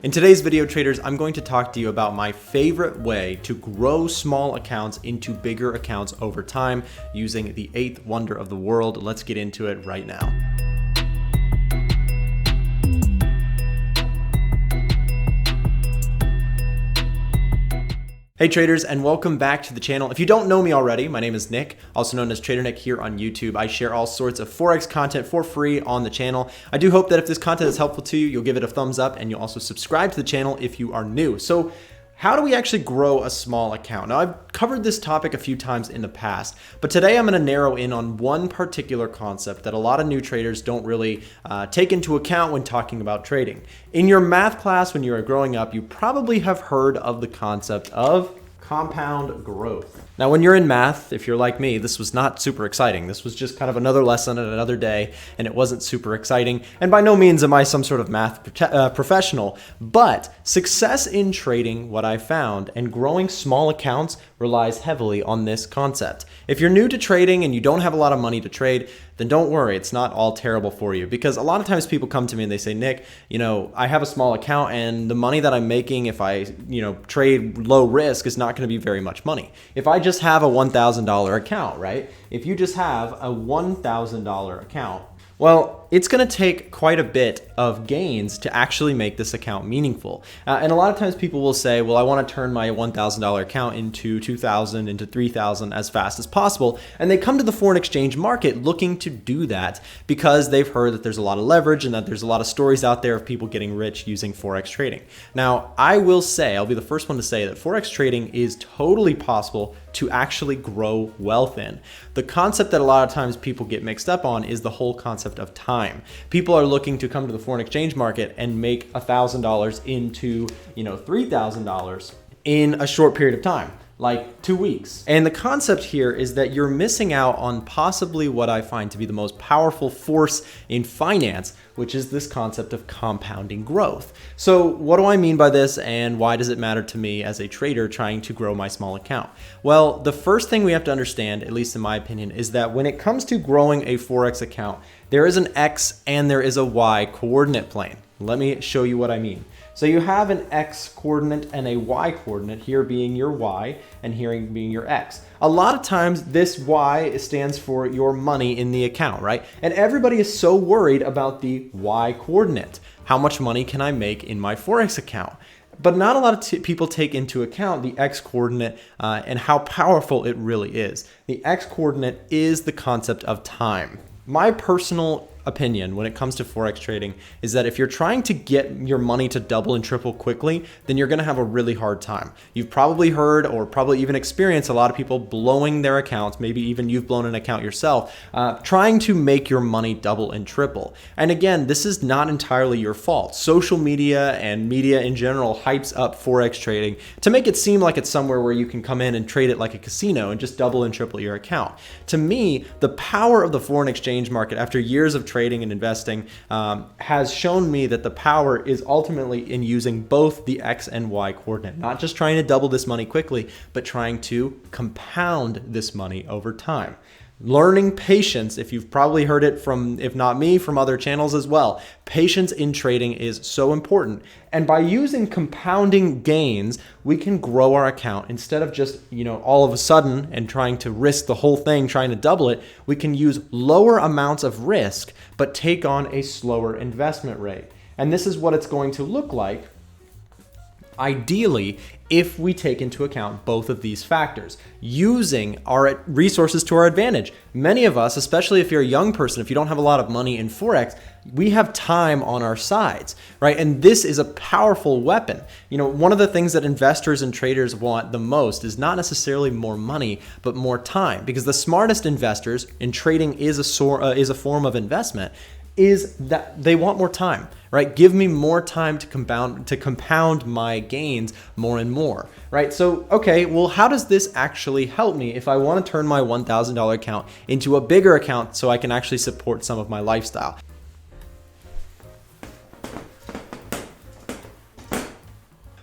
In today's video, traders, I'm going to talk to you about my favorite way to grow small accounts into bigger accounts over time using the eighth wonder of the world. Let's get into it right now. Hey traders, and welcome back to the channel. If you don't know me already, my name is Nick, also known as Trader Nick here on YouTube. I share all sorts of Forex content for free on the channel. I do hope that if this content is helpful to you, you'll give it a thumbs up and you'll also subscribe to the channel if you are new. So how do we actually grow a small account? Now, I've covered this topic a few times in the past, but today I'm going to narrow in on one particular concept that a lot of new traders don't really take into account when talking about trading. In your math class when you were growing up, you probably have heard of the concept of compound growth. Now, when you're in math, if you're like me, this was not super exciting. This was just kind of another lesson and another day, and it wasn't super exciting. And by no means am I some sort of math professional, but success in trading, what I found, and growing small accounts relies heavily on this concept. If you're new to trading and you don't have a lot of money to trade, then don't worry, it's not all terrible for you. Because a lot of times people come to me and they say, Nick, I have a small account and the money that I'm making if I, trade low risk is not going to be very much money. If I just have a $1,000 account, right? If you just have a $1,000 account, well, it's going to take quite a bit of gains to actually make this account meaningful. And a lot of times people will say, well, I want to turn my $1,000 account into $2,000, into $3,000 as fast as possible. And they come to the foreign exchange market looking to do that because they've heard that there's a lot of leverage and that there's a lot of stories out there of people getting rich using Forex trading. Now, I will say, I'll be the first one to say that Forex trading is totally possible to actually grow wealth in. The concept that a lot of times people get mixed up on is the whole concept of time. People are looking to come to the foreign exchange market and make $1,000 into, $3,000 in a short period of time, like 2 weeks. And the concept here is that you're missing out on possibly what I find to be the most powerful force in finance, which is this concept of compounding growth. So what do I mean by this, and why does it matter to me as a trader trying to grow my small account? Well, the first thing we have to understand, at least in my opinion, is that when it comes to growing a Forex account, there is an X and there is a Y coordinate plane. Let me show you what I mean. So you have an X coordinate and a Y coordinate, here being your Y and here being your X. A lot of times this Y stands for your money in the account, right? And everybody is so worried about the Y coordinate. How much money can I make in my Forex account? But not a lot of people take into account the X coordinate and how powerful it really is. The X coordinate is the concept of time. My personal opinion when it comes to Forex trading is that if you're trying to get your money to double and triple quickly, then you're going to have a really hard time. You've probably heard or probably even experienced a lot of people blowing their accounts, maybe even you've blown an account yourself, trying to make your money double and triple. And again, this is not entirely your fault. Social media and media in general hypes up Forex trading to make it seem like it's somewhere where you can come in and trade it like a casino and just double and triple your account. To me, the power of the foreign exchange market after years of trading and investing has shown me that the power is ultimately in using both the X and Y coordinate, not just trying to double this money quickly, but trying to compound this money over time. Learning patience, if you've probably heard it from, if not me, from other channels as well. Patience in trading is so important. And by using compounding gains, we can grow our account instead of just, all of a sudden and trying to risk the whole thing, trying to double it. We can use lower amounts of risk, but take on a slower investment rate. And this is what it's going to look like ideally, if we take into account both of these factors, using our resources to our advantage. Many of us, especially if you're a young person, if you don't have a lot of money in Forex, we have time on our sides, right? And this is a powerful weapon. One of the things that investors and traders want the most is not necessarily more money, but more time, because the smartest investors in trading is a form of investment, is that they want more time, right? Give me more time to compound my gains more and more, right? So, okay, well, how does this actually help me if I want to turn my $1,000 account into a bigger account so I can actually support some of my lifestyle?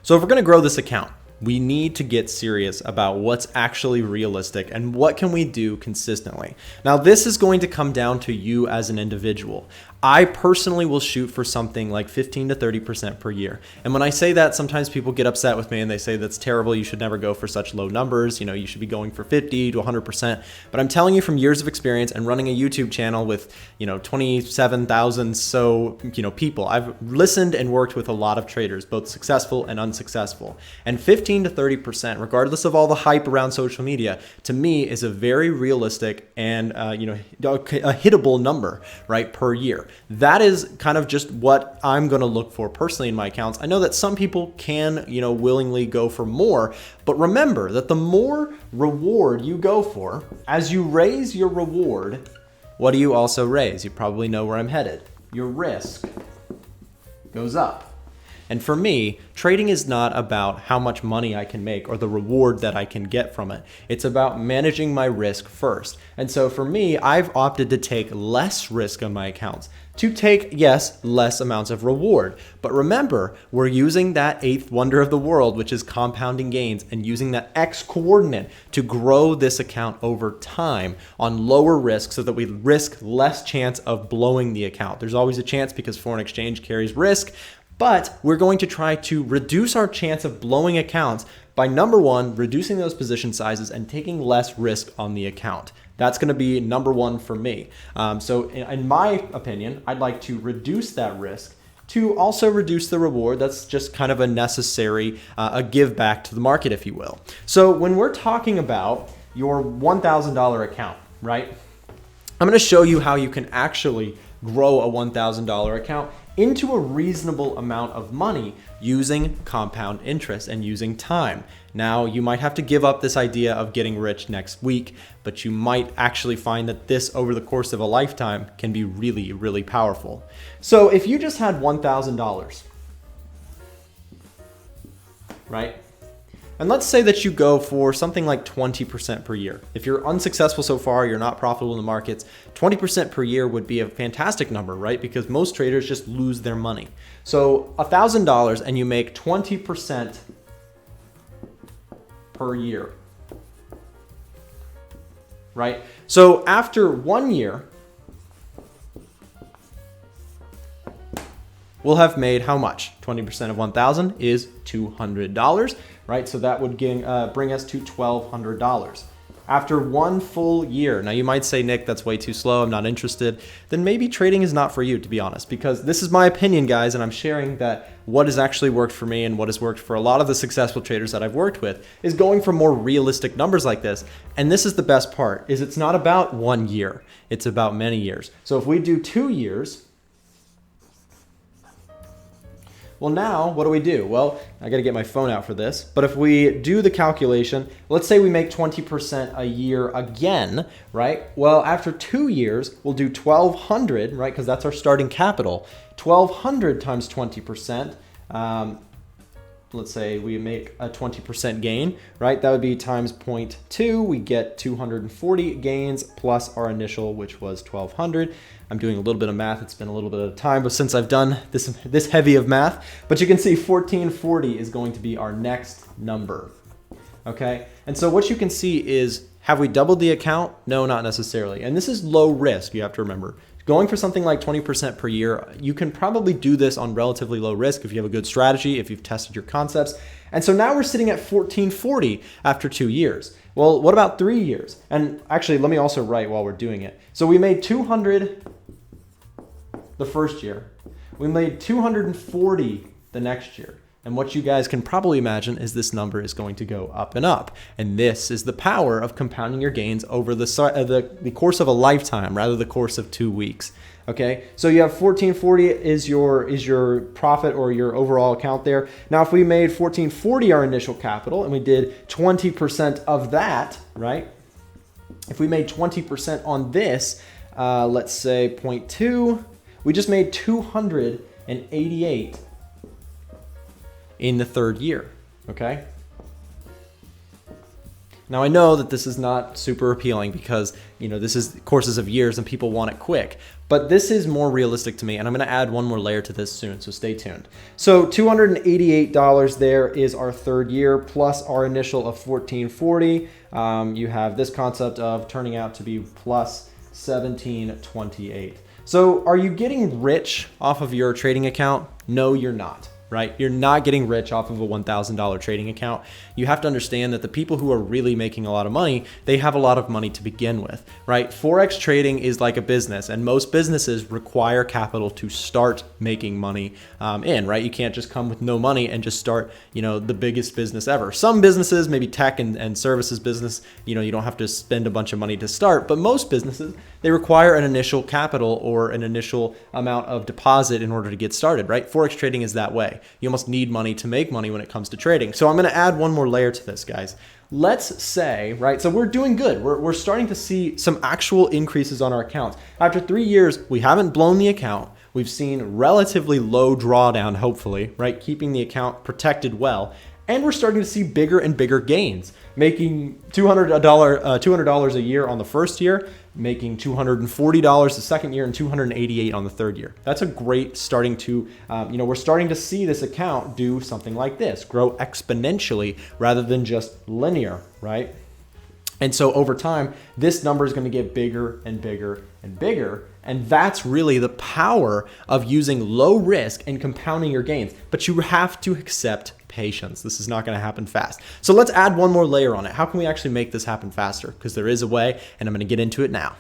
So if we're going to grow this account, we need to get serious about what's actually realistic and what can we do consistently. Now, this is going to come down to you as an individual. I personally will shoot for something like 15 to 30% per year. And when I say that, sometimes people get upset with me and they say that's terrible. You should never go for such low numbers. You know, you should be going for 50 to 100%. But I'm telling you from years of experience and running a YouTube channel with, 27,000 people. I've listened and worked with a lot of traders, both successful and unsuccessful. And 15 to 30%, regardless of all the hype around social media, to me is a very realistic and, a hittable number, right, per year. That is kind of just what I'm going to look for personally in my accounts. I know that some people can, willingly go for more, but remember that the more reward you go for, as you raise your reward, what do you also raise? You probably know where I'm headed. Your risk goes up. And for me, trading is not about how much money I can make or the reward that I can get from it. It's about managing my risk first. And so for me, I've opted to take less risk on my accounts, to take, yes, less amounts of reward. But remember, we're using that eighth wonder of the world, which is compounding gains, and using that X coordinate to grow this account over time on lower risk so that we risk less chance of blowing the account. There's always a chance because foreign exchange carries risk, but we're going to try to reduce our chance of blowing accounts by, number one, reducing those position sizes and taking less risk on the account. That's going to be number one for me. So in my opinion, I'd like to reduce that risk to also reduce the reward. That's just kind of a necessary, a give back to the market, if you will. So when we're talking about your $1,000 account, right, I'm going to show you how you can actually grow a $1,000 account into a reasonable amount of money using compound interest and using time. Now, you might have to give up this idea of getting rich next week, but you might actually find that this over the course of a lifetime can be really, really powerful. So if you just had $1,000, right? And let's say that you go for something like 20% per year. If you're unsuccessful so far, you're not profitable in the markets, 20% per year would be a fantastic number, right? Because most traders just lose their money. So $1,000 and you make 20% per year, right? So after 1 year, we'll have made how much? 20% of 1,000 is $200, right? So that would bring us to $1,200. After 1 full year, now you might say, Nick, that's way too slow, I'm not interested. Then maybe trading is not for you, to be honest, because this is my opinion, guys, and I'm sharing that what has actually worked for me and what has worked for a lot of the successful traders that I've worked with is going for more realistic numbers like this. And this is the best part, is it's not about 1 year, it's about many years. So if we do 2 years, well, now what do? Well, I got to get my phone out for this. But if we do the calculation, let's say we make 20% a year again, right? Well, after 2 years, we'll do 1,200, right? Because that's our starting capital. 1,200 times 20%. Let's say we make a 20% gain, right? That would be times 0.2. We get 240 gains plus our initial, which was 1,200. I'm doing a little bit of math. It's been a little bit of time, but since I've done this heavy of math, but you can see 1,440 is going to be our next number, okay? And so what you can see is, have we doubled the account? No, not necessarily. And this is low risk, you have to remember. Going for something like 20% per year, you can probably do this on relatively low risk if you have a good strategy, if you've tested your concepts. And so now we're sitting at 1,440 after 2 years. Well, what about 3 years? And actually, let me also write while we're doing it. So we made 200 the first year. We made 240 the next year. And what you guys can probably imagine is this number is going to go up and up. And this is the power of compounding your gains over the course of a lifetime, rather the course of 2 weeks. Okay, so you have 1,440 is your profit or your overall account there. Now, if we made 1,440 our initial capital and we did 20% of that, right? If we made 20% on this, let's say 0.2, we just made 288 in the 3rd year, okay? Now I know that this is not super appealing because, this is courses of years and people want it quick, but this is more realistic to me, and I'm going to add one more layer to this soon, so stay tuned. So $288 there is our third year plus our initial of $1440. You have this concept of turning out to be plus $1728. So are you getting rich off of your trading account? No, you're not. Right? You're not getting rich off of a $1,000 trading account. You have to understand that the people who are really making a lot of money, they have a lot of money to begin with, right? Forex trading is like a business, and most businesses require capital to start making money right? You can't just come with no money and just start, the biggest business ever. Some businesses, maybe tech and services business, you don't have to spend a bunch of money to start, but most businesses, they require an initial capital or an initial amount of deposit in order to get started, right? Forex trading is that way. You almost need money to make money when it comes to trading. So I'm going to add one more layer to this, guys. Let's say, right, so we're doing good. We're starting to see some actual increases on our accounts. After 3 years, we haven't blown the account. We've seen relatively low drawdown, hopefully, right, keeping the account protected well. And we're starting to see bigger and bigger gains, making $200 a year on the first year, making $240 the second year, and $288 on the third year. That's a great starting to, we're starting to see this account do something like this, grow exponentially rather than just linear, right? And so over time, this number is going to get bigger and bigger and bigger. And that's really the power of using low risk and compounding your gains. But you have to accept patience. This is not going to happen fast. So let's add one more layer on it. How can we actually make this happen faster? Because there is a way, and I'm going to get into it now.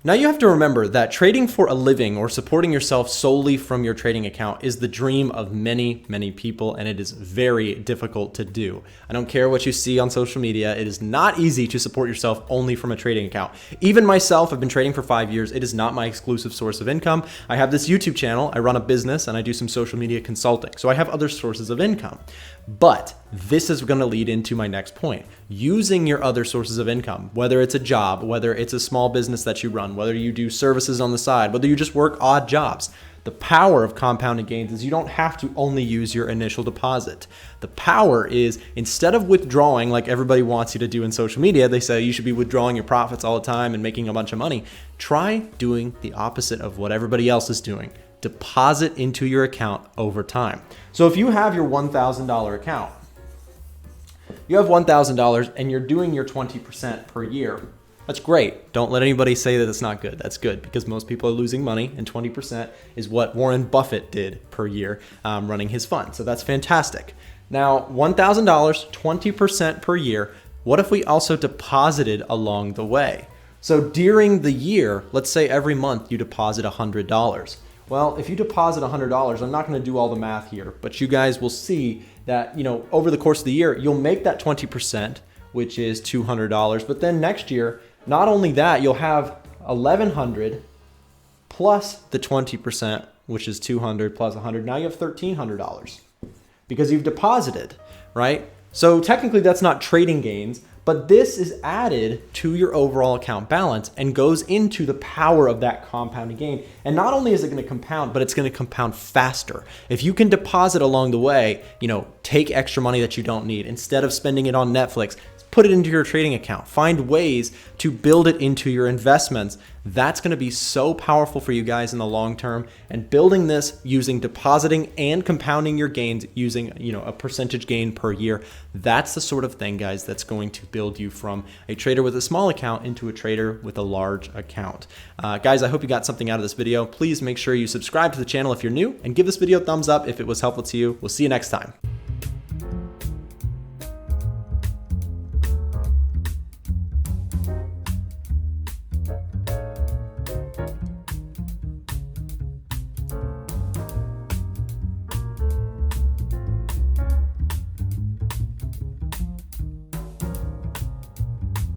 Now you have to remember that trading for a living or supporting yourself solely from your trading account is the dream of many, many people, and it is very difficult to do. I don't care what you see on social media. It is not easy to support yourself only from a trading account. Even myself, I've been trading for 5 years. It is not my exclusive source of income. I have this YouTube channel, I run a business, and I do some social media consulting. So I have other sources of income. But this is going to lead into my next point. Using your other sources of income, whether it's a job, whether it's a small business that you run, whether you do services on the side, whether you just work odd jobs. The power of compounding gains is you don't have to only use your initial deposit. The power is instead of withdrawing like everybody wants you to do in social media, they say you should be withdrawing your profits all the time and making a bunch of money. Try doing the opposite of what everybody else is doing. Deposit into your account over time. So if you have your $1,000 account, you have $1,000 and you're doing your 20% per year. That's great. Don't let anybody say that it's not good. That's good because most people are losing money, and 20% is what Warren Buffett did per year running his fund. So that's fantastic. Now, $1,000, 20% per year. What if we also deposited along the way? So during the year, let's say every month you deposit $100. Well, if you deposit $100, I'm not going to do all the math here, but you guys will see that, over the course of the year, you'll make that 20%, which is $200. But then next year, not only that, you'll have $1,100 plus the 20%, which is $200 plus $100. Now you have $1,300 because you've deposited, right? So technically that's not trading gains, but this is added to your overall account balance and goes into the power of that compounding gain. And not only is it going to compound, but it's going to compound faster. If you can deposit along the way, take extra money that you don't need. Instead of spending it on Netflix, put it into your trading account. Find ways to build it into your investments. That's going to be so powerful for you guys in the long term. And building this using depositing and compounding your gains using, a percentage gain per year. That's the sort of thing, guys, that's going to build you from a trader with a small account into a trader with a large account. Guys, I hope you got something out of this video. Please make sure you subscribe to the channel if you're new and give this video a thumbs up if it was helpful to you. We'll see you next time.